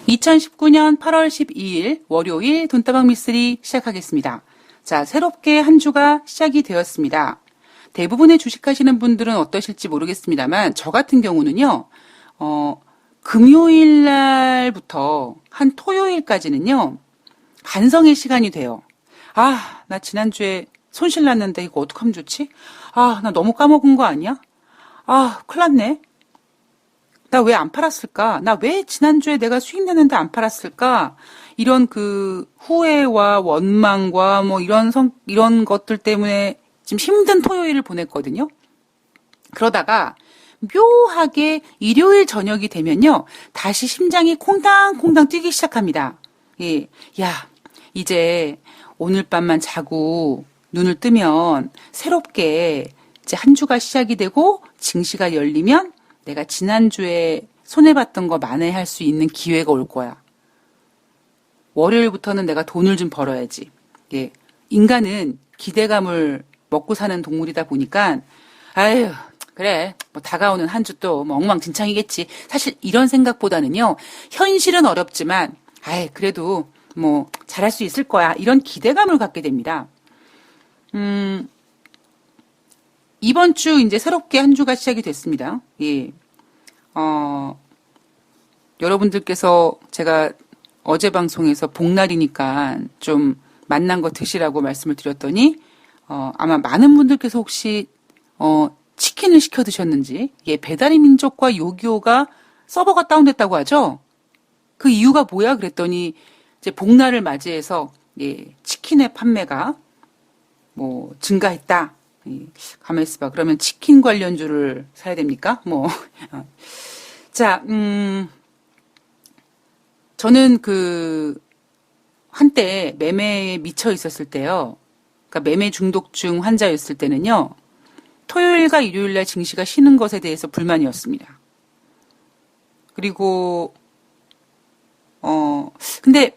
2019년 8월 12일 월요일 돈다방 미쓰리 시작하겠습니다. 자, 새롭게 한 주가 시작이 되었습니다. 대부분의 주식하시는 분들은 어떠실지 모르겠습니다만 저 같은 경우는요. 금요일 날부터 한 토요일까지는요. 반성의 시간이 돼요. 아, 나 지난주에 손실 났는데 이거 어떡하면 좋지? 아, 나 너무 까먹은 거 아니야? 아, 큰일 났네. 나 왜 안 팔았을까? 나 왜 지난주에 내가 수익 냈는데 안 팔았을까? 이런 그 후회와 원망과 뭐 이런 것들 때문에 지금 힘든 토요일을 보냈거든요. 그러다가 묘하게 일요일 저녁이 되면요. 다시 심장이 콩당콩당 뛰기 시작합니다. 예. 야, 이제 오늘 밤만 자고 눈을 뜨면 새롭게 이제 한 주가 시작이 되고 증시가 열리면 내가 지난주에 손해봤던 거 만회할 수 있는 기회가 올 거야. 월요일부터는 내가 돈을 좀 벌어야지. 예. 인간은 기대감을 먹고 사는 동물이다 보니까, 아유, 그래. 뭐 다가오는 한 주 또 뭐 엉망진창이겠지. 사실 이런 생각보다는요, 현실은 어렵지만, 아이, 그래도 뭐 잘할 수 있을 거야. 이런 기대감을 갖게 됩니다. 이번 주 이제 새롭게 한 주가 시작이 됐습니다. 예. 여러분들께서 제가 어제 방송에서 복날이니까 좀 맛난 거 드시라고 말씀을 드렸더니, 아마 많은 분들께서 혹시, 치킨을 시켜 드셨는지, 예, 배달의 민족과 요기요가 서버가 다운됐다고 하죠? 그 이유가 뭐야? 그랬더니, 이제 복날을 맞이해서, 예, 치킨의 판매가 뭐 증가했다. 가만히 있어봐. 그러면 치킨 관련주를 사야 됩니까? 뭐. 자, 저는 한때 매매에 미쳐 있었을 때요. 그러니까 매매 중독증 환자였을 때는요. 토요일과 일요일날 증시가 쉬는 것에 대해서 불만이었습니다. 그리고, 근데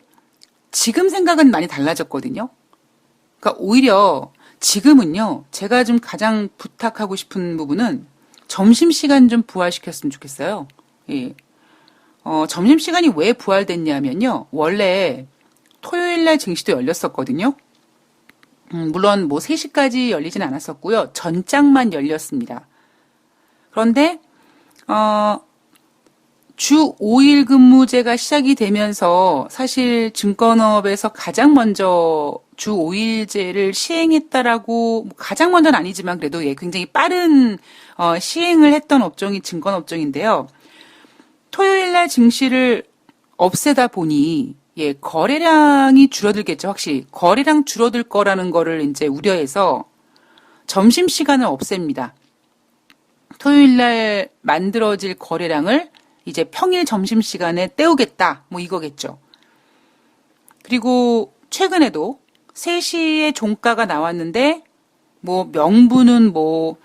지금 생각은 많이 달라졌거든요. 그러니까 오히려 지금은요, 제가 좀 가장 부탁하고 싶은 부분은 점심시간 좀 부활시켰으면 좋겠어요. 예. 점심시간이 왜 부활됐냐면요, 원래 토요일날 증시도 열렸었거든요. 물론 뭐 3시까지 열리진 않았었고요. 전장만 열렸습니다. 그런데, 주 5일 근무제가 시작이 되면서 사실 증권업에서 가장 먼저 주 5일제를 시행했다라고, 가장 먼저는 아니지만 그래도 예, 굉장히 빠른 시행을 했던 업종이 증권업종인데요. 토요일날 증시를 없애다 보니 예, 거래량이 줄어들겠죠. 확실히 거래량 줄어들 거라는 거를 이제 우려해서 점심시간을 없앱니다. 토요일날 만들어질 거래량을 이제 평일 점심시간에 때우겠다. 뭐 이거겠죠. 그리고 최근에도 3시에 종가가 나왔는데 뭐 명분은 뭐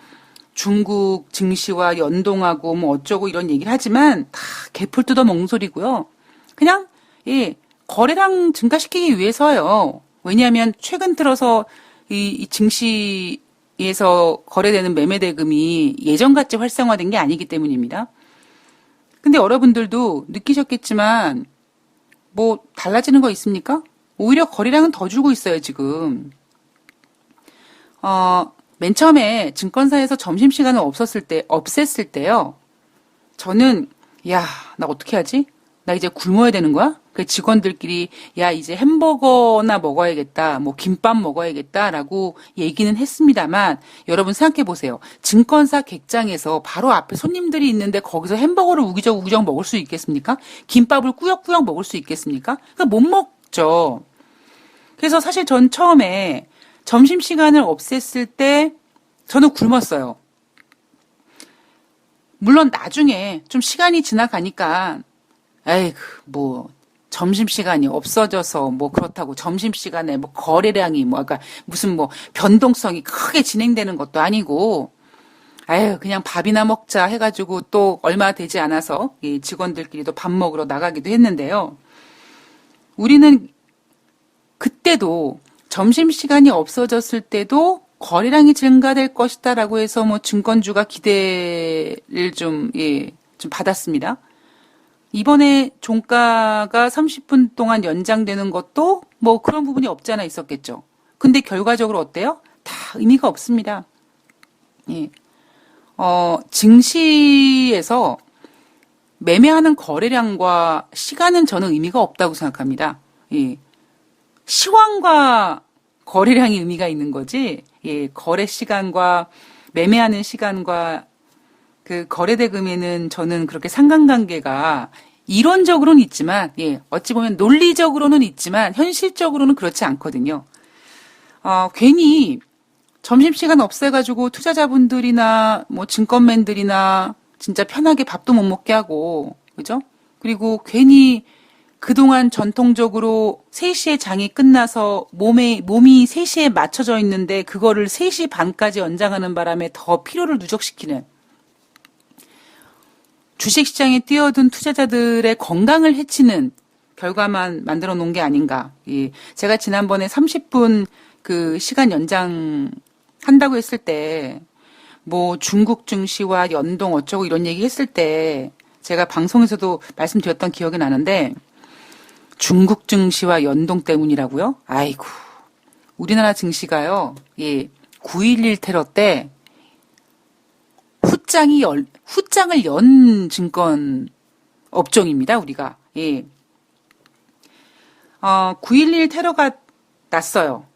중국 증시와 연동하고 뭐 어쩌고 이런 얘기를 하지만 다 개풀 뜯어 먹는 소리고요. 그냥 예, 거래량 증가시키기 위해서요. 왜냐하면 최근 들어서 이 증시에서 거래되는 매매 대금이 예전같이 활성화된 게 아니기 때문입니다. 근데 여러분들도 느끼셨겠지만 뭐 달라지는 거 있습니까? 오히려 거래량은 더 줄고 있어요, 지금. 맨 처음에 증권사에서 점심시간을 없앴을 때요. 저는, 야, 나 어떻게 하지? 나 이제 굶어야 되는 거야? 그 직원들끼리, 야, 이제 햄버거나 먹어야겠다, 뭐, 김밥 먹어야겠다라고 얘기는 했습니다만, 여러분 생각해 보세요. 증권사 객장에서 바로 앞에 손님들이 있는데 거기서 햄버거를 우기적 먹을 수 있겠습니까? 김밥을 꾸역꾸역 먹을 수 있겠습니까? 그러니까 못 먹죠. 그래서 사실 전 처음에 점심시간을 없앴을 때 저는 굶었어요. 물론 나중에 좀 시간이 지나가니까 에이 뭐 점심시간이 없어져서 뭐 그렇다고 점심시간에 뭐 거래량이 뭐 그러니까 무슨 뭐 변동성이 크게 진행되는 것도 아니고 아유 그냥 밥이나 먹자 해가지고 또 얼마 되지 않아서 이 직원들끼리도 밥 먹으러 나가기도 했는데요. 우리는 그때도 점심시간이 없어졌을 때도 거래량이 증가될 것이다라고 해서 뭐 증권주가 기대를 좀 받았습니다. 이번에 종가가 30분 동안 연장되는 것도 뭐 그런 부분이 없지 않아 있었겠죠. 근데 결과적으로 어때요? 다 의미가 없습니다. 예. 증시에서 매매하는 거래량과 시간은 저는 의미가 없다고 생각합니다. 예. 시황과 거래량이 의미가 있는 거지, 예, 거래 시간과 매매하는 시간과 그 거래 대금에는 저는 그렇게 상관관계가 이론적으로는 있지만, 예, 어찌 보면 논리적으로는 있지만 현실적으로는 그렇지 않거든요. 괜히 점심시간 없애가지고 투자자분들이나 뭐 증권맨들이나 진짜 편하게 밥도 못 먹게 하고, 그죠? 그리고 괜히 그동안 전통적으로 3시에 장이 끝나서 몸이 3시에 맞춰져 있는데 그거를 3시 반까지 연장하는 바람에 더 피로를 누적시키는 주식시장에 뛰어든 투자자들의 건강을 해치는 결과만 만들어 놓은 게 아닌가. 예. 제가 지난번에 30분 그 시간 연장 한다고 했을 때, 뭐 중국 증시와 연동 어쩌고 이런 얘기 했을 때 제가 방송에서도 말씀드렸던 기억이 나는데, 중국 증시와 연동 때문이라고요? 아이고. 우리나라 증시가요, 예, 9.11 테러 때 후장을 연 증권 업종입니다, 우리가. 예. 9.11 테러가 났어요.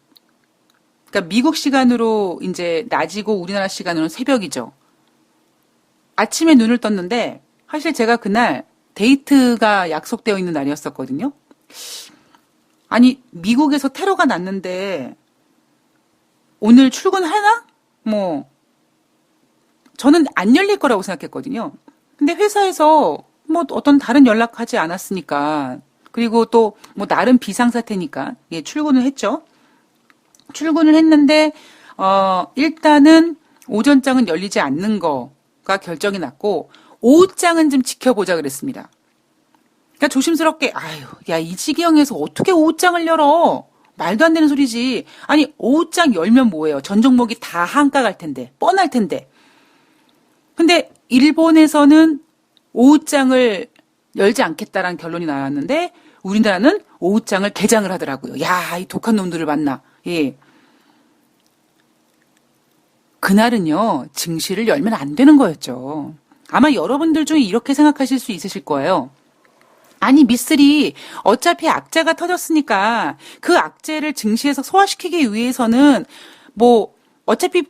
그러니까 미국 시간으로 이제 낮이고 우리나라 시간으로는 새벽이죠. 아침에 눈을 떴는데 사실 제가 그날 데이트가 약속되어 있는 날이었었거든요. 아니, 미국에서 테러가 났는데 오늘 출근하나? 뭐 저는 안 열릴 거라고 생각했거든요. 근데 회사에서 뭐 어떤 다른 연락하지 않았으니까, 그리고 또 뭐 나름 비상사태니까, 예, 출근을 했죠. 출근을 했는데 일단은 오전장은 열리지 않는 거가 결정이 났고 오후장은 좀 지켜보자 그랬습니다. 그러니까 조심스럽게, 아유, 야, 이 지경에서 어떻게 오후장을 열어? 말도 안 되는 소리지. 아니, 오후장 열면 뭐예요? 전 종목이 다 한가 갈 텐데, 뻔할 텐데. 근데 일본에서는 오후장을 열지 않겠다라는 결론이 나왔는데 우리나라는 오후장을 개장을 하더라고요. 야, 이 독한 놈들을 봤나. 예. 그날은요, 증시를 열면 안 되는 거였죠. 아마 여러분들 중에 이렇게 생각하실 수 있으실 거예요. 아니, 미쓰리, 어차피 악재가 터졌으니까 그 악재를 증시에서 소화시키기 위해서는 뭐 어차피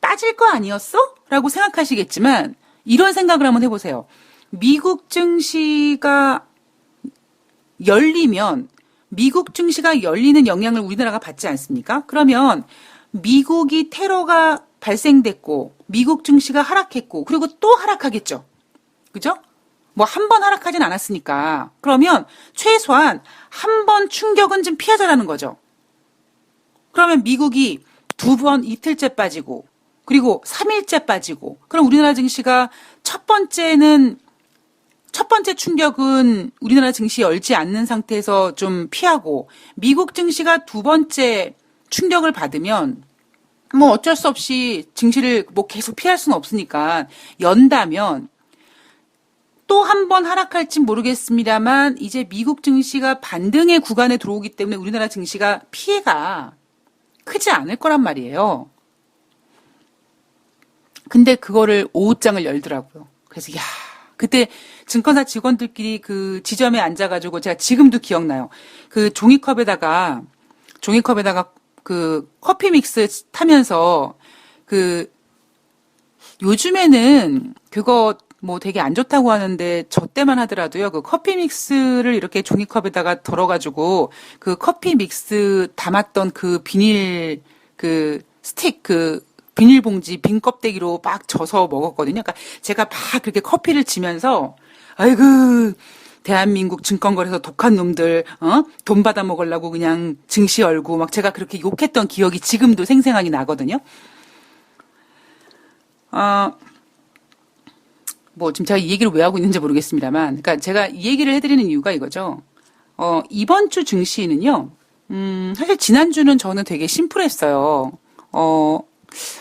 빠질 거 아니었어? 라고 생각하시겠지만 이런 생각을 한번 해보세요. 미국 증시가 열리면 미국 증시가 열리는 영향을 우리나라가 받지 않습니까? 그러면 미국이 테러가 발생됐고 미국 증시가 하락했고 그리고 또 하락하겠죠. 그죠? 뭐 한 번 하락하진 않았으니까. 그러면 최소한 한 번 충격은 좀 피하자라는 거죠. 그러면 미국이 2번 이틀째 빠지고 그리고 3일째 빠지고 그럼 우리나라 증시가 첫 번째 충격은 우리나라 증시 열지 않는 상태에서 좀 피하고 미국 증시가 2번째 충격을 받으면 뭐 어쩔 수 없이 증시를 뭐 계속 피할 수는 없으니까 연다면 또 한 번 하락할진 모르겠습니다만 이제 미국 증시가 반등의 구간에 들어오기 때문에 우리나라 증시가 피해가 크지 않을 거란 말이에요. 근데 그거를 오후장을 열더라고요. 그래서 야, 그때 증권사 직원들끼리 그 지점에 앉아가지고 제가 지금도 기억나요. 그 종이컵에다가 그 커피 믹스 타면서 그 요즘에는 그거 뭐 되게 안 좋다고 하는데 저 때만 하더라도요. 그 커피 믹스를 이렇게 종이컵에다가 덜어가지고 그 커피 믹스 담았던 그 비닐 그 스틱 그 비닐봉지 빈 껍데기로 막 져서 먹었거든요. 그러니까 제가 막 그렇게 커피를 지면서 아이고 대한민국 증권거래소 독한 놈들 돈 받아 먹으려고 그냥 증시 열고 막 제가 그렇게 욕했던 기억이 지금도 생생하게 나거든요. 뭐 지금 제가 이 얘기를 왜 하고 있는지 모르겠습니다만, 그러니까 제가 이 얘기를 해드리는 이유가 이거죠. 이번 주 증시는요, 사실 지난주는 저는 되게 심플했어요.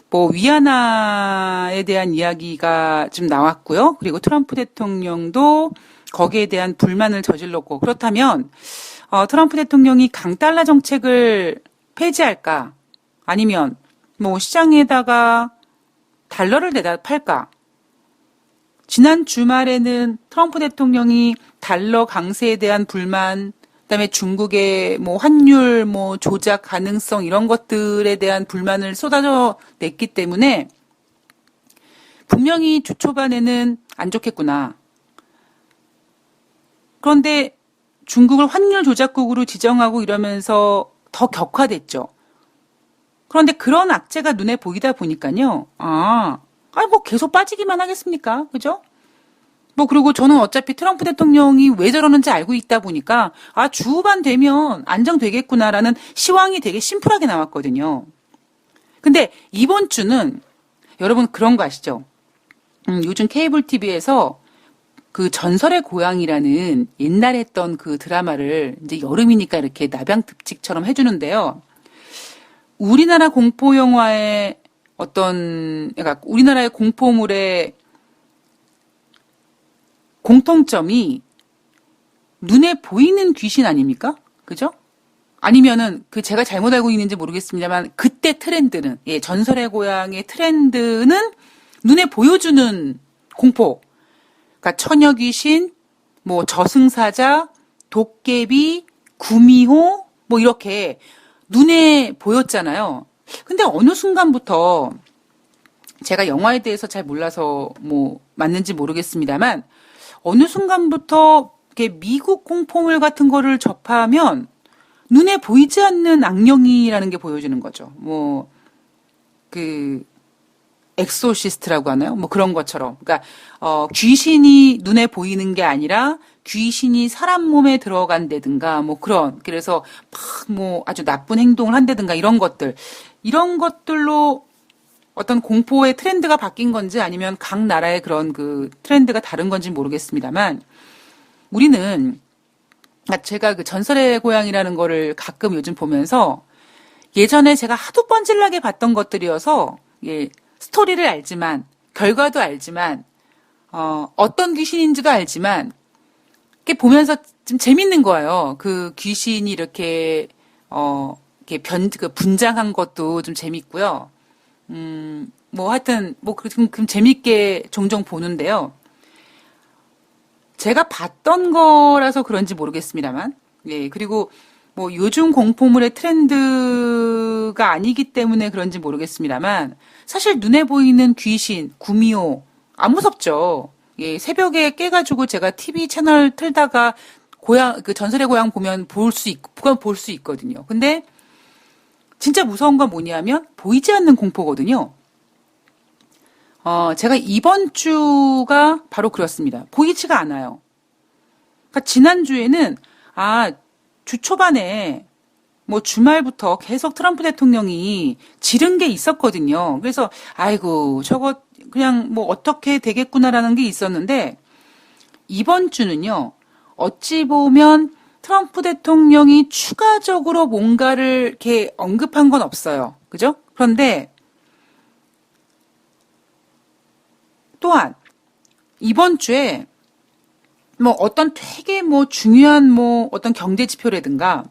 뭐 위안화에 대한 이야기가 좀 나왔고요. 그리고 트럼프 대통령도 거기에 대한 불만을 저질렀고 그렇다면 트럼프 대통령이 강달러 정책을 폐지할까? 아니면 뭐 시장에다가 달러를 내다 팔까? 지난 주말에는 트럼프 대통령이 달러 강세에 대한 불만, 그다음에 중국의 뭐 환율 뭐 조작 가능성 이런 것들에 대한 불만을 쏟아져 냈기 때문에 분명히 주 초반에는 안 좋겠구나. 그런데 중국을 환율 조작국으로 지정하고 이러면서 더 격화됐죠. 그런데 그런 악재가 눈에 보이다 보니까요. 뭐 계속 빠지기만 하겠습니까? 그죠? 뭐 그리고 저는 어차피 트럼프 대통령이 왜 저러는지 알고 있다 보니까 주 후반 되면 안정되겠구나라는 시황이 되게 심플하게 나왔거든요. 근데 이번 주는 여러분 그런 거 아시죠? 요즘 케이블 TV에서 그 전설의 고향이라는 옛날에 했던 그 드라마를 이제 여름이니까 이렇게 nap양 특집처럼 해주는데요. 우리나라 공포 영화의 그러니까 우리나라의 공포물의 공통점이 눈에 보이는 귀신 아닙니까? 그죠? 아니면은 제가 잘못 알고 있는지 모르겠습니다만 그때 트렌드는 전설의 고향의 트렌드는 눈에 보여주는 공포. 그러니까 처녀 귀신, 뭐 저승사자, 도깨비, 구미호 뭐 이렇게 눈에 보였잖아요. 근데 어느 순간부터 제가 영화에 대해서 잘 몰라서 뭐 맞는지 모르겠습니다만 어느 순간부터 이렇게 미국 공포물 같은 거를 접하면 눈에 보이지 않는 악령이라는 게 보여지는 거죠. 뭐 엑소시스트라고 하나요? 뭐 그런 것처럼. 그러니까 귀신이 눈에 보이는 게 아니라 귀신이 사람 몸에 들어간다든가 뭐 그래서 막 뭐 아주 나쁜 행동을 한다든가 이런 것들로 어떤 공포의 트렌드가 바뀐 건지 아니면 각 나라의 그런 그 트렌드가 다른 건지 모르겠습니다만 우리는 제가 그 전설의 고향이라는 거를 가끔 요즘 보면서 예전에 제가 하도 뻔질나게 봤던 것들이어서 스토리를 알지만 결과도 알지만 어떤 귀신인지도 알지만 이렇게 보면서 좀 재밌는 거예요. 그 귀신이 이렇게 분장한 것도 좀 재밌고요. 뭐 하여튼 뭐 그럼 재밌게 종종 보는데요. 제가 봤던 거라서 그런지 모르겠습니다만, 그리고 뭐 요즘 공포물의 트렌드가 아니기 때문에 그런지 모르겠습니다만, 사실 눈에 보이는 귀신, 구미호 안 무섭죠. 새벽에 깨가지고 제가 TV 채널 틀다가 전설의 고향 보면 볼 수 있거든요. 근데 진짜 무서운 건 뭐냐면 보이지 않는 공포거든요. 제가 이번 주가 바로 그렇습니다. 보이지가 않아요. 그러니까 지난주에는 주 초반에 뭐 주말부터 계속 트럼프 대통령이 지른 게 있었거든요. 그래서 아이고 저거 그냥 뭐 어떻게 되겠구나라는 게 있었는데 이번 주는요. 어찌 보면 트럼프 대통령이 추가적으로 뭔가를 이렇게 언급한 건 없어요. 그죠? 그런데 또한 이번 주에 뭐 어떤 되게 뭐 중요한 뭐 어떤 경제 지표라든가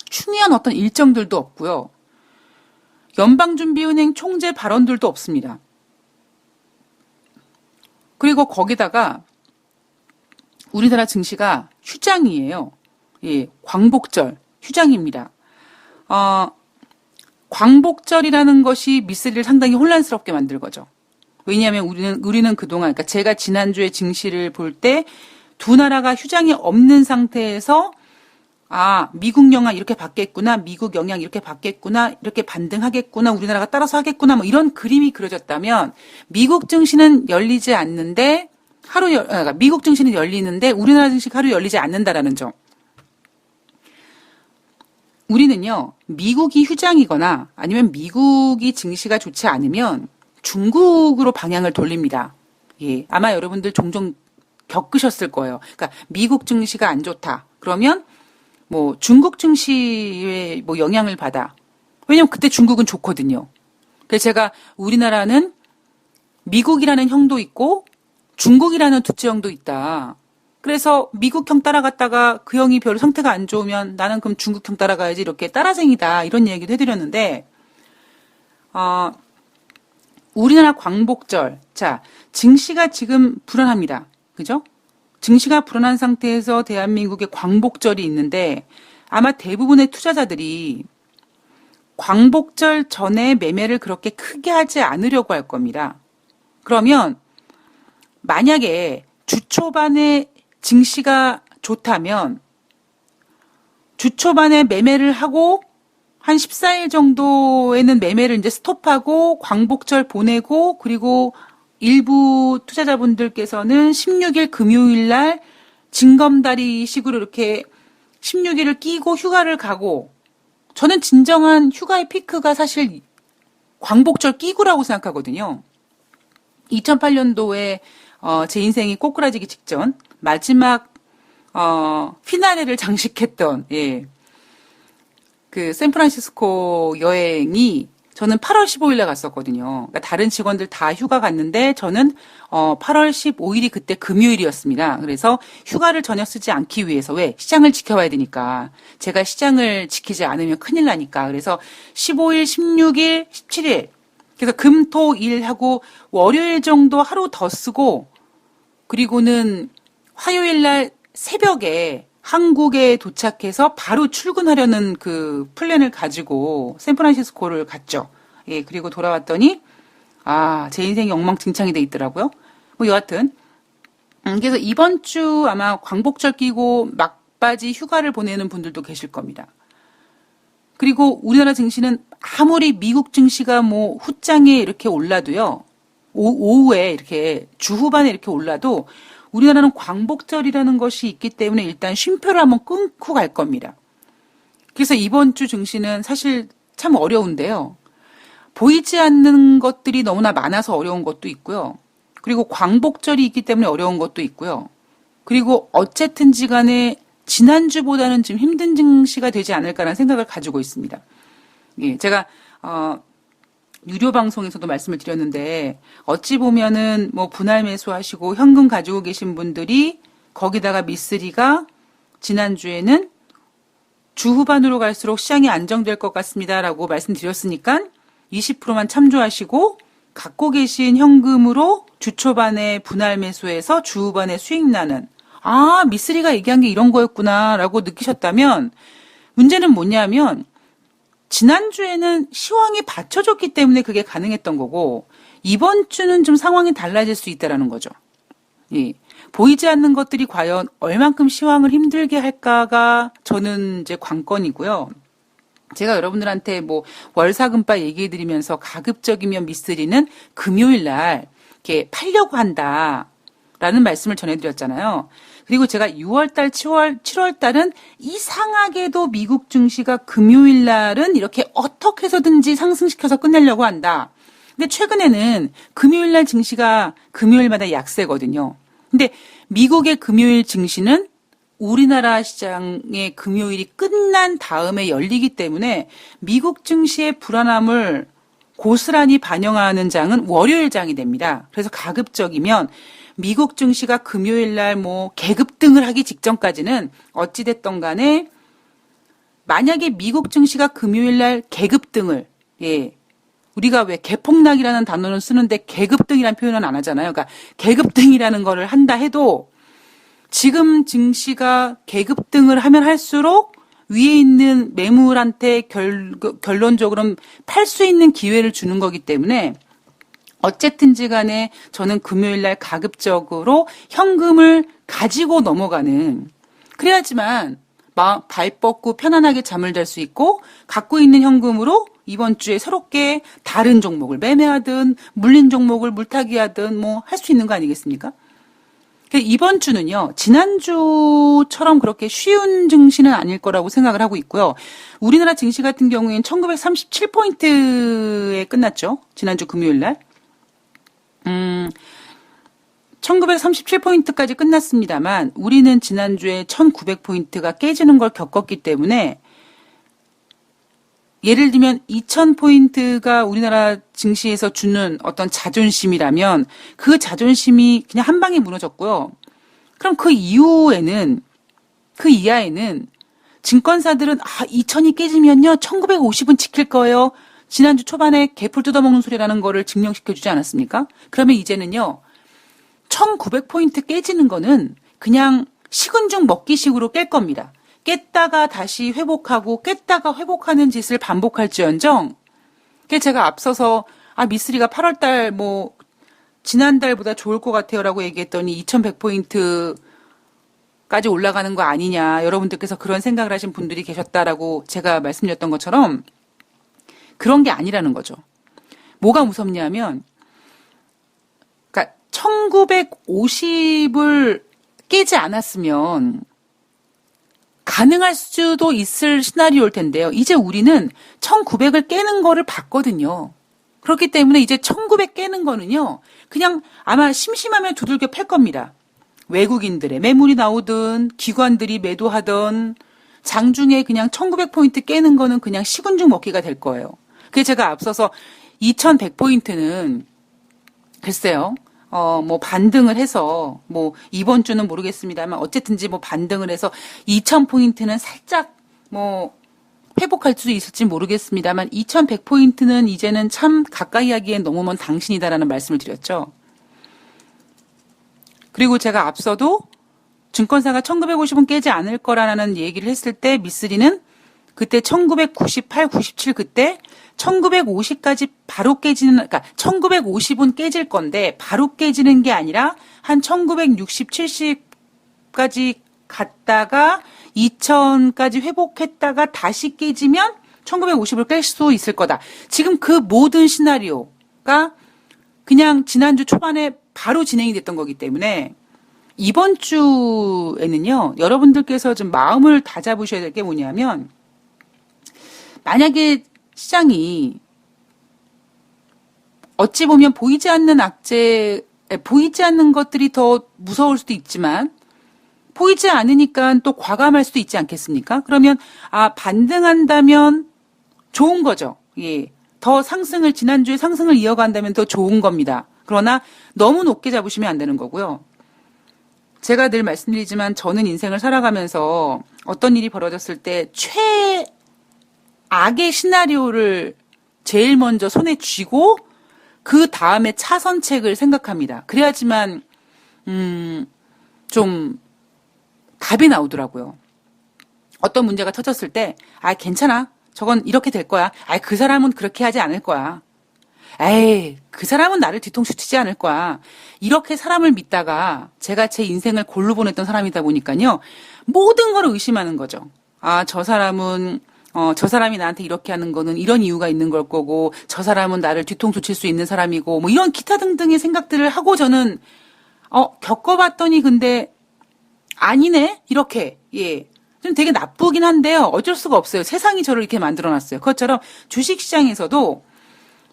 중요한 어떤 일정들도 없고요. 연방준비은행 총재 발언들도 없습니다. 그리고 거기다가 우리나라 증시가 휴장이에요. 광복절 휴장입니다. 광복절이라는 것이 미쓰리를 상당히 혼란스럽게 만들 거죠. 왜냐하면 우리는 그동안, 그러니까 제가 지난주에 증시를 볼 때 두 나라가 휴장이 없는 상태에서 미국 영향 이렇게 받겠구나, 미국 영향 이렇게 받겠구나, 이렇게 반등하겠구나, 우리나라가 따라서 하겠구나, 뭐 이런 그림이 그려졌다면 미국 증시는 열리지 않는데 그러니까 미국 증시는 열리는데 우리나라 증시가 하루 열리지 않는다라는 점. 우리는요, 미국이 휴장이거나 아니면 미국이 증시가 좋지 않으면 중국으로 방향을 돌립니다. 아마 여러분들 종종 겪으셨을 거예요. 그러니까 미국 증시가 안 좋다. 그러면 뭐 중국 증시에 뭐 영향을 받아. 왜냐면 그때 중국은 좋거든요. 그래서 제가 우리나라는 미국이라는 형도 있고 중국이라는 두째형도 있다. 그래서 미국형 따라갔다가 그 형이 별로 상태가 안 좋으면 나는 그럼 중국형 따라가야지 이렇게 따라쟁이다 이런 얘기도 해드렸는데 우리나라 광복절 자 증시가 지금 불안합니다. 그죠? 증시가 불안한 상태에서 대한민국의 광복절이 있는데 아마 대부분의 투자자들이 광복절 전에 매매를 그렇게 크게 하지 않으려고 할 겁니다. 그러면 만약에 주 초반에 증시가 좋다면 주 초반에 매매를 하고 한 14일 정도에는 매매를 이제 스톱하고 광복절 보내고 그리고 일부 투자자분들께서는 16일 금요일 날 징검다리 식으로 이렇게 16일을 끼고 휴가를 가고 저는 진정한 휴가의 피크가 사실 광복절 끼고라고 생각하거든요. 2008년도에 제 인생이 꼬꾸라지기 직전 마지막 피나레를 장식했던 그 샌프란시스코 여행이 저는 8월 15일에 갔었거든요. 그러니까 다른 직원들 다 휴가 갔는데 저는 8월 15일이 그때 금요일이었습니다. 그래서 휴가를 전혀 쓰지 않기 위해서 왜? 시장을 지켜봐야 되니까. 제가 시장을 지키지 않으면 큰일 나니까. 그래서 15일, 16일, 17일 그래서 금, 토, 일 하고 월요일 정도 하루 더 쓰고 그리고는 화요일 날 새벽에 한국에 도착해서 바로 출근하려는 그 플랜을 가지고 샌프란시스코를 갔죠. 예, 그리고 돌아왔더니 제 인생이 엉망진창이 돼 있더라고요. 뭐 여하튼 그래서 이번 주 아마 광복절 끼고 막바지 휴가를 보내는 분들도 계실 겁니다. 그리고 우리나라 증시는 아무리 미국 증시가 뭐 후장에 이렇게 올라도요. 오후에 이렇게 주 후반에 이렇게 올라도 우리나라는 광복절이라는 것이 있기 때문에 일단 쉼표를 한번 끊고 갈 겁니다. 그래서 이번 주 증시는 사실 참 어려운데요. 보이지 않는 것들이 너무나 많아서 어려운 것도 있고요. 그리고 광복절이 있기 때문에 어려운 것도 있고요. 그리고 어쨌든지 간에 지난주보다는 좀 힘든 증시가 되지 않을까라는 생각을 가지고 있습니다. 예, 제가 유료 방송에서도 말씀을 드렸는데 어찌 보면은 뭐 분할 매수하시고 현금 가지고 계신 분들이 거기다가 미쓰리가 지난주에는 주 후반으로 갈수록 시장이 안정될 것 같습니다라고 말씀드렸으니까 20%만 참조하시고 갖고 계신 현금으로 주 초반에 분할 매수해서 주 후반에 수익 나는 미쓰리가 얘기한 게 이런 거였구나라고 느끼셨다면 문제는 뭐냐면 지난주에는 시황이 받쳐줬기 때문에 그게 가능했던 거고 이번 주는 좀 상황이 달라질 수 있다라는 거죠. 예. 보이지 않는 것들이 과연 얼만큼 시황을 힘들게 할까가 저는 이제 관건이고요. 제가 여러분들한테 뭐 월사금바 얘기해 드리면서 가급적이면 미쓰리는 금요일 날 이렇게 팔려고 한다라는 말씀을 전해드렸잖아요. 그리고 제가 6월달, 7월달은 이상하게도 미국 증시가 금요일 날은 이렇게 어떻게 해서든지 상승시켜서 끝내려고 한다. 근데 최근에는 금요일 날 증시가 금요일마다 약세거든요. 근데 미국의 금요일 증시는 우리나라 시장의 금요일이 끝난 다음에 열리기 때문에 미국 증시의 불안함을 고스란히 반영하는 장은 월요일 장이 됩니다. 그래서 가급적이면 미국 증시가 금요일 날 뭐 계급등을 하기 직전까지는 어찌됐던 간에 만약에 미국 증시가 금요일 날 계급등을 우리가 왜 개폭락이라는 단어는 쓰는데 계급등이라는 표현은 안 하잖아요. 그러니까 계급등이라는 거를 한다 해도 지금 증시가 계급등을 하면 할수록 위에 있는 매물한테 결론적으로는 팔 수 있는 기회를 주는 거기 때문에 어쨌든지 간에 저는 금요일 날 가급적으로 현금을 가지고 넘어가는 그래야지만 발 뻗고 편안하게 잠을 잘 수 있고 갖고 있는 현금으로 이번 주에 새롭게 다른 종목을 매매하든 물린 종목을 물타기 하든 뭐 할 수 있는 거 아니겠습니까? 이번 주는요, 지난주처럼 그렇게 쉬운 증시는 아닐 거라고 생각을 하고 있고요. 우리나라 증시 같은 경우에는 1937포인트에 끝났죠. 지난주 금요일 날. 1937포인트까지 끝났습니다만 우리는 지난주에 1900포인트가 깨지는 걸 겪었기 때문에 예를 들면 2000포인트가 우리나라 증시에서 주는 어떤 자존심이라면 그 자존심이 그냥 한 방에 무너졌고요. 그럼 그 이후에는, 그 이하에는 증권사들은 2000이 깨지면요 1950은 지킬 거예요. 지난주 초반에 개풀 뜯어먹는 소리라는 거를 증명시켜주지 않았습니까? 그러면 이제는요 1900포인트 깨지는 거는 그냥 식은 죽 먹기식으로 깰 겁니다. 깼다가 다시 회복하고 깼다가 회복하는 짓을 반복할지언정, 그게 제가 앞서서 미쓰리가 8월달 뭐 지난달보다 좋을 것 같아요라고 얘기했더니 2100포인트까지 올라가는 거 아니냐, 여러분들께서 그런 생각을 하신 분들이 계셨다라고 제가 말씀드렸던 것처럼 그런 게 아니라는 거죠. 뭐가 무섭냐면, 그러니까 1950을 깨지 않았으면 가능할 수도 있을 시나리오일 텐데요. 이제 우리는 1900을 깨는 거를 봤거든요. 그렇기 때문에 이제 1900 깨는 거는요, 그냥 아마 심심하면 두들겨 팰 겁니다. 외국인들의 매물이 나오든 기관들이 매도하든 장중에 그냥 1900포인트 깨는 거는 그냥 식은 죽 먹기가 될 거예요. 그게 제가 앞서서 2100포인트는 글쎄요, 뭐 반등을 해서 뭐 이번 주는 모르겠습니다만 어쨌든지 뭐 반등을 해서 2000포인트는 살짝 뭐 회복할 수 있을지 모르겠습니다만 2100포인트는 이제는 참 가까이 하기엔 너무 먼 당신이다라는 말씀을 드렸죠. 그리고 제가 앞서도 증권사가 1950은 깨지 않을 거라는 얘기를 했을 때 미쓰리는 그때 1998, 97 그때 1950까지 바로 깨지는, 그러니까 1950은 깨질 건데 바로 깨지는 게 아니라 한 1960, 70까지 갔다가 2000까지 회복했다가 다시 깨지면 1950을 깰 수 있을 거다. 지금 그 모든 시나리오가 그냥 지난주 초반에 바로 진행이 됐던 거기 때문에 이번 주에는요, 여러분들께서 좀 마음을 다잡으셔야 될 게 뭐냐면, 만약에 시장이 어찌 보면 보이지 않는 보이지 않는 것들이 더 무서울 수도 있지만 보이지 않으니까 또 과감할 수도 있지 않겠습니까? 그러면 반등한다면 좋은 거죠. 예. 더 상승을, 지난주에 상승을 이어간다면 더 좋은 겁니다. 그러나 너무 높게 잡으시면 안 되는 거고요. 제가 늘 말씀드리지만 저는 인생을 살아가면서 어떤 일이 벌어졌을 때 최악의 시나리오를 제일 먼저 손에 쥐고 그 다음에 차선책을 생각합니다. 그래야지만 좀 답이 나오더라고요. 어떤 문제가 터졌을 때 괜찮아. 저건 이렇게 될 거야. 그 사람은 그렇게 하지 않을 거야. 그 사람은 나를 뒤통수 치지 않을 거야. 이렇게 사람을 믿다가 제가 제 인생을 골로 보냈던 사람이다 보니까요. 모든 걸 의심하는 거죠. 저 사람이 나한테 이렇게 하는 거는 이런 이유가 있는 걸 거고, 저 사람은 나를 뒤통수 칠 수 있는 사람이고, 뭐 이런 기타 등등의 생각들을 하고 저는, 겪어봤더니 근데 아니네? 이렇게, 예. 좀 되게 나쁘긴 한데요. 어쩔 수가 없어요. 세상이 저를 이렇게 만들어놨어요. 그것처럼 주식시장에서도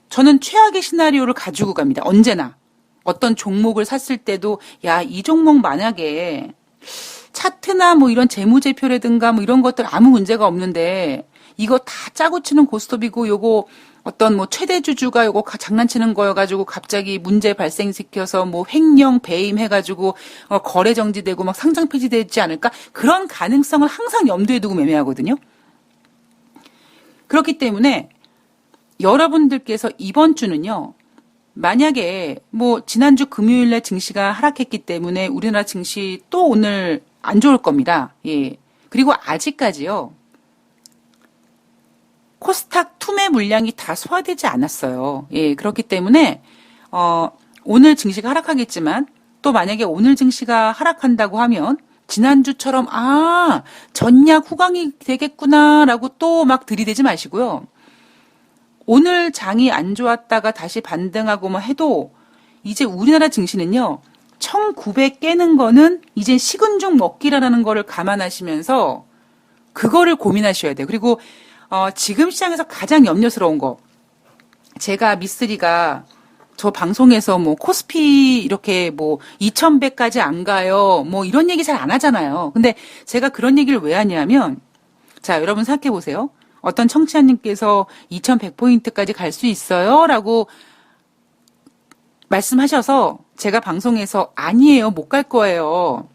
저는 최악의 시나리오를 가지고 갑니다. 언제나. 어떤 종목을 샀을 때도, 이 종목 만약에 차트나 뭐 이런 재무제표라든가 뭐 이런 것들 아무 문제가 없는데, 이거 다 짜고 치는 고스톱이고, 요거 어떤 뭐 최대주주가 요거 장난치는 거여가지고 갑자기 문제 발생시켜서 뭐 횡령, 배임 해가지고 거래 정지되고 막 상장 폐지되지 않을까? 그런 가능성을 항상 염두에 두고 매매하거든요. 그렇기 때문에 여러분들께서 이번 주는요, 만약에 뭐 지난주 금요일날 증시가 하락했기 때문에 우리나라 증시 또 오늘 안 좋을 겁니다. 예. 그리고 아직까지요, 코스닥 투매 물량이 다 소화되지 않았어요. 예. 그렇기 때문에 오늘 증시가 하락하겠지만 또 만약에 오늘 증시가 하락한다고 하면 지난주처럼 전략 후광이 되겠구나라고 또 막 들이대지 마시고요. 오늘 장이 안 좋았다가 다시 반등하고 뭐 해도 이제 우리나라 증시는요, 1900 깨는 거는 이제 식은 죽 먹기라는 거를 감안하시면서 그거를 고민하셔야 돼요. 그리고 지금 시장에서 가장 염려스러운 거, 제가 미쓰리가 저 방송에서 뭐 코스피 이렇게 뭐 2100까지 안 가요, 뭐 이런 얘기 잘 안 하잖아요. 근데 제가 그런 얘기를 왜 하냐면, 자, 여러분 생각해 보세요. 어떤 청취자님께서 2100포인트까지 갈 수 있어요? 라고 말씀하셔서 제가 방송에서 아니에요. 못 갈 거예요.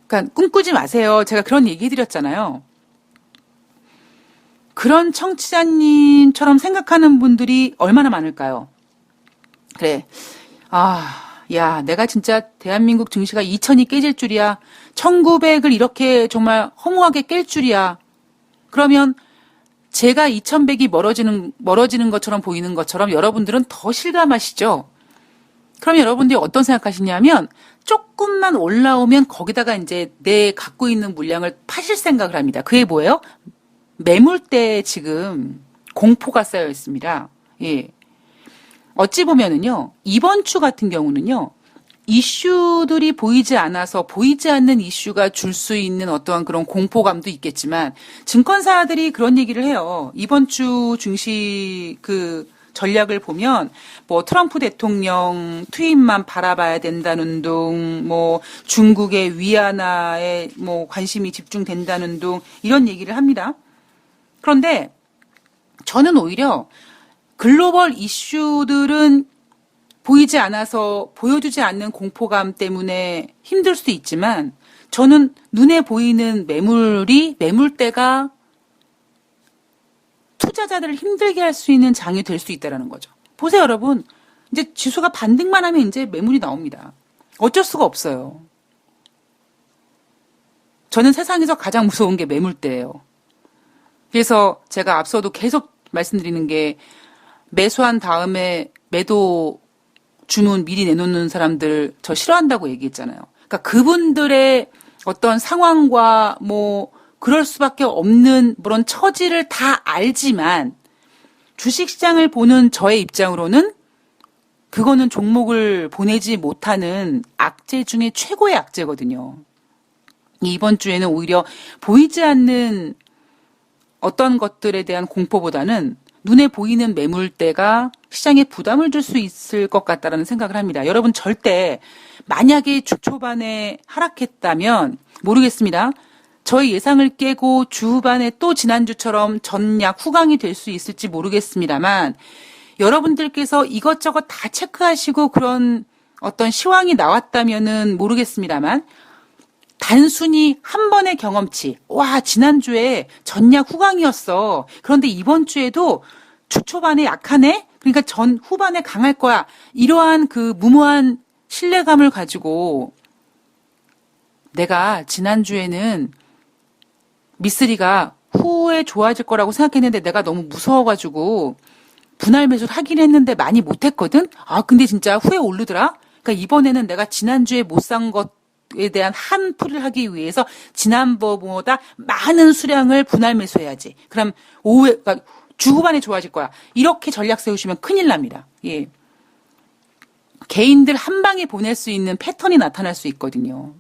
그러니까 꿈꾸지 마세요. 제가 그런 얘기 해드렸잖아요. 그런 청취자님처럼 생각하는 분들이 얼마나 많을까요? 그래. 야, 내가 진짜 대한민국 증시가 2000이 깨질 줄이야. 1900을 이렇게 정말 허무하게 깰 줄이야. 그러면 제가 2100이 멀어지는 것처럼 보이는 것처럼 여러분들은 더 실감하시죠? 그럼 여러분들이 어떤 생각하시냐면 조금만 올라오면 거기다가 이제 내 갖고 있는 물량을 파실 생각을 합니다. 그게 뭐예요? 매물대에 지금 공포가 쌓여 있습니다. 예. 어찌 보면은요, 이번 주 같은 경우는요, 이슈들이 보이지 않아서 보이지 않는 이슈가 줄 수 있는 어떠한 그런 공포감도 있겠지만, 증권사들이 그런 얘기를 해요. 이번 주 증시 전략을 보면, 뭐, 트럼프 대통령 투입만 바라봐야 된다는 둥, 뭐, 중국의 위안화에 뭐, 관심이 집중된다는 둥, 이런 얘기를 합니다. 그런데, 저는 오히려, 글로벌 이슈들은 보이지 않아서 보여주지 않는 공포감 때문에 힘들 수도 있지만 저는 눈에 보이는 매물대가 투자자들을 힘들게 할 수 있는 장이 될 수 있다는 거죠. 보세요, 여러분. 이제 지수가 반등만 하면 이제 매물이 나옵니다. 어쩔 수가 없어요. 저는 세상에서 가장 무서운 게 매물대예요. 그래서 제가 앞서도 계속 말씀드리는 게 매수한 다음에 매도 주문 미리 내놓는 사람들 저 싫어한다고 얘기했잖아요. 그러니까 그분들의 어떤 상황과 뭐 그럴 수밖에 없는 그런 처지를 다 알지만 주식시장을 보는 저의 입장으로는 그거는 종목을 보내지 못하는 악재 중에 최고의 악재거든요. 이번 주에는 오히려 보이지 않는 어떤 것들에 대한 공포보다는 눈에 보이는 매물대가 시장에 부담을 줄 수 있을 것 같다라는 생각을 합니다. 여러분 절대 만약에 주 초반에 하락했다면 모르겠습니다. 저희 예상을 깨고 주 후반에 또 지난주처럼 전약 후강이 될 수 있을지 모르겠습니다만 여러분들께서 이것저것 다 체크하시고 그런 어떤 시황이 나왔다면은 모르겠습니다만 단순히 한 번의 경험치, 와, 지난주에 전약 후강이었어. 그런데 이번 주에도 주 초반에 약하네? 그러니까 전 후반에 강할 거야. 이러한 그 무모한 신뢰감을 가지고 내가 지난주에는 미쓰리가 후에 좋아질 거라고 생각했는데 내가 너무 무서워가지고 분할 매수를 하긴 했는데 많이 못했거든? 근데 진짜 후에 오르더라? 그러니까 이번에는 내가 지난주에 못 산 것에 대한 한풀이를 하기 위해서 지난번보다 많은 수량을 분할 매수해야지. 그럼 그러니까 주 후반에 좋아질 거야. 이렇게 전략 세우시면 큰일 납니다. 예. 개인들 한 방에 보낼 수 있는 패턴이 나타날 수 있거든요.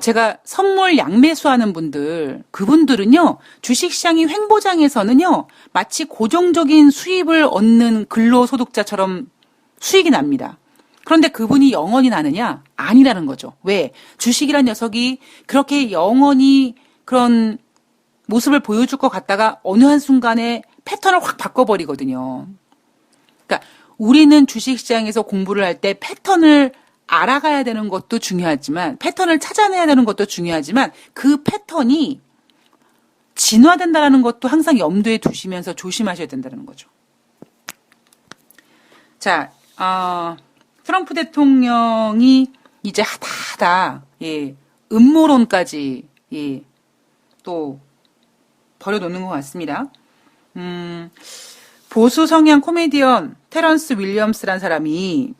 제가 선물 양매수하는 분들, 그분들은요, 주식시장이 횡보장에서는요, 마치 고정적인 수입을 얻는 근로소득자처럼 수익이 납니다. 그런데 그분이 영원히 나느냐? 아니라는 거죠. 왜? 주식이란 녀석이 그렇게 영원히 그런 모습을 보여줄 것 같다가 어느 한순간에 패턴을 확 바꿔버리거든요. 그러니까 우리는 주식시장에서 공부를 할 때 패턴을 알아가야 되는 것도 중요하지만 패턴을 찾아내야 되는 것도 중요하지만 그 패턴이 진화된다는 것도 항상 염두에 두시면서 조심하셔야 된다는 거죠. 자, 트럼프 대통령이 이제 하다 예, 음모론까지 예, 또 버려놓는 것 같습니다. 보수 성향 코미디언 테런스 윌리엄스란 사람이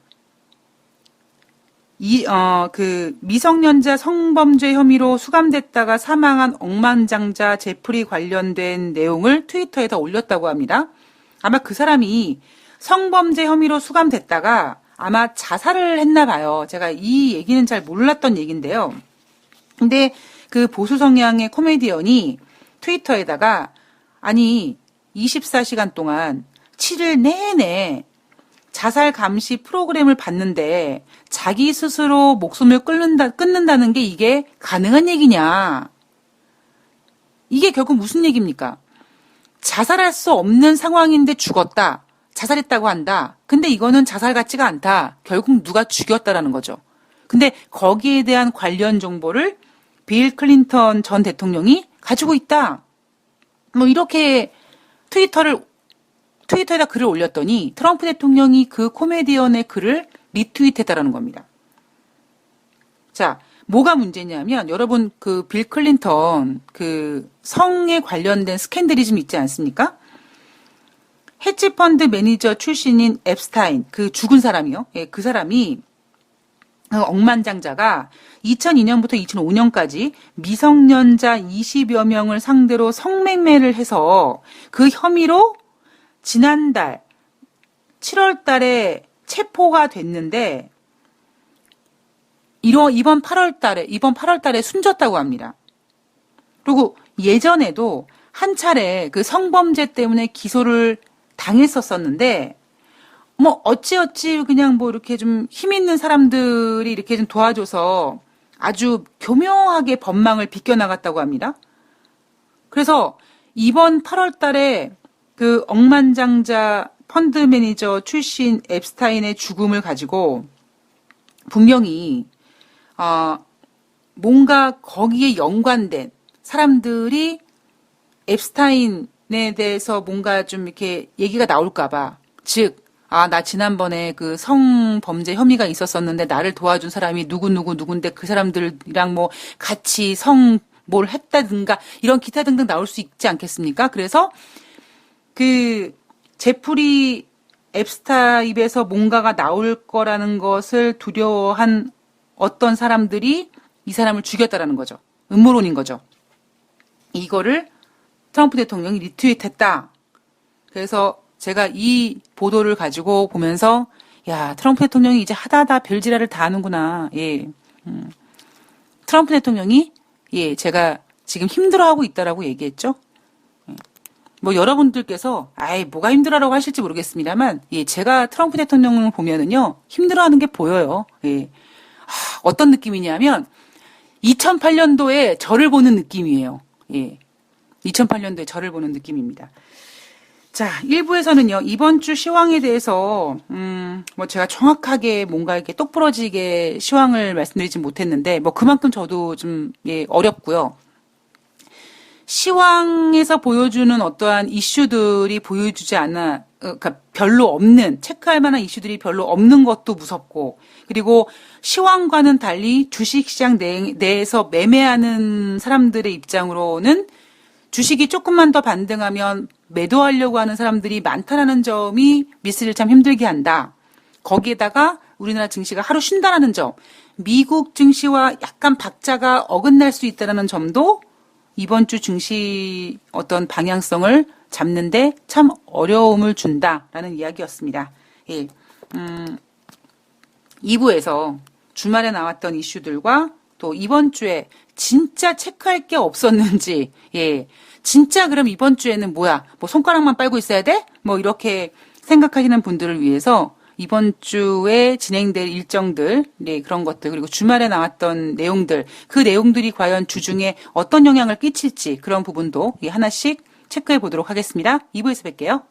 미성년자 성범죄 혐의로 수감됐다가 사망한 억만장자 제프리 관련된 내용을 트위터에다 올렸다고 합니다. 아마 그 사람이 성범죄 혐의로 수감됐다가 아마 자살을 했나 봐요. 제가 이 얘기는 잘 몰랐던 얘기인데요. 근데 그 보수 성향의 코미디언이 트위터에다가 아니 24시간 동안 7일 내내 자살 감시 프로그램을 봤는데 자기 스스로 목숨을 끊는다는 게 이게 가능한 얘기냐. 이게 결국 무슨 얘기입니까? 자살할 수 없는 상황인데 죽었다. 자살했다고 한다. 근데 이거는 자살 같지가 않다. 결국 누가 죽였다라는 거죠. 근데 거기에 대한 관련 정보를 빌 클린턴 전 대통령이 가지고 있다. 뭐 이렇게 트위터에다 글을 올렸더니 트럼프 대통령이 그 코미디언의 글을 리트윗했다라는 겁니다. 자, 뭐가 문제냐면 여러분 그 빌 클린턴 그 성에 관련된 스캔들이 좀 있지 않습니까? 헤지펀드 매니저 출신인 앱스타인, 그 죽은 사람이요. 예, 그 사람이 억만장자가 2002년부터 2005년까지 미성년자 20여 명을 상대로 성매매를 해서 그 혐의로 지난달 7월 달에 체포가 됐는데 이번 8월 달에 숨졌다고 합니다. 그리고 예전에도 한 차례 그 성범죄 때문에 기소를 당했었었는데 뭐 어찌어찌 그냥 뭐 이렇게 좀 힘 있는 사람들이 이렇게 좀 도와줘서 아주 교묘하게 법망을 비껴나갔다고 합니다. 그래서 이번 8월 달에 그 억만장자 펀드 매니저 출신 앱스타인의 죽음을 가지고 분명히 뭔가 거기에 연관된 사람들이 앱스타인에 대해서 뭔가 좀 이렇게 얘기가 나올까봐, 즉, 나 지난번에 그 성범죄 혐의가 있었었는데 나를 도와준 사람이 누군데 그 사람들이랑 뭐 같이 뭘 했다든가 이런 기타 등등 나올 수 있지 않겠습니까? 그래서 그 제프리 앱스타 입에서 뭔가가 나올 거라는 것을 두려워한 어떤 사람들이 이 사람을 죽였다라는 거죠. 음모론인 거죠. 이거를 트럼프 대통령이 리트윗했다. 그래서 제가 이 보도를 가지고 보면서 야, 트럼프 대통령이 이제 하다하다 별지랄을 다 하는구나. 예. 트럼프 대통령이 제가 지금 힘들어하고 있다라고 얘기했죠. 뭐 여러분들께서 뭐가 힘들어라고 하실지 모르겠습니다만 제가 트럼프 대통령을 보면은요 힘들어하는 게 보여요. 예. 어떤 느낌이냐면 2008년도에 저를 보는 느낌이에요. 예. 2008년도에 저를 보는 느낌입니다. 자, 1부에서는요, 이번 주 시황에 대해서, 뭐 제가 정확하게 뭔가 이렇게 똑부러지게 시황을 말씀드리지 못했는데, 뭐 그만큼 저도 좀, 어렵고요. 시황에서 보여주는 어떠한 이슈들이 보여주지 않아, 그러니까 별로 없는, 체크할 만한 이슈들이 별로 없는 것도 무섭고, 그리고 시황과는 달리 주식시장 내에서 매매하는 사람들의 입장으로는 주식이 조금만 더 반등하면 매도하려고 하는 사람들이 많다라는 점이 미스를 참 힘들게 한다. 거기에다가 우리나라 증시가 하루 쉰다라는 점, 미국 증시와 약간 박자가 어긋날 수 있다라는 점도 이번 주 증시 어떤 방향성을 잡는데 참 어려움을 준다라는 이야기였습니다. 예. 2부에서 주말에 나왔던 이슈들과 또 이번 주에 진짜 체크할 게 없었는지, 진짜 그럼 이번 주에는 뭐야? 뭐 손가락만 빨고 있어야 돼? 뭐 이렇게 생각하시는 분들을 위해서 이번 주에 진행될 일정들, 그런 것들, 그리고 주말에 나왔던 내용들, 그 내용들이 과연 주중에 어떤 영향을 끼칠지 그런 부분도 하나씩 체크해 보도록 하겠습니다. 2부에서 뵐게요.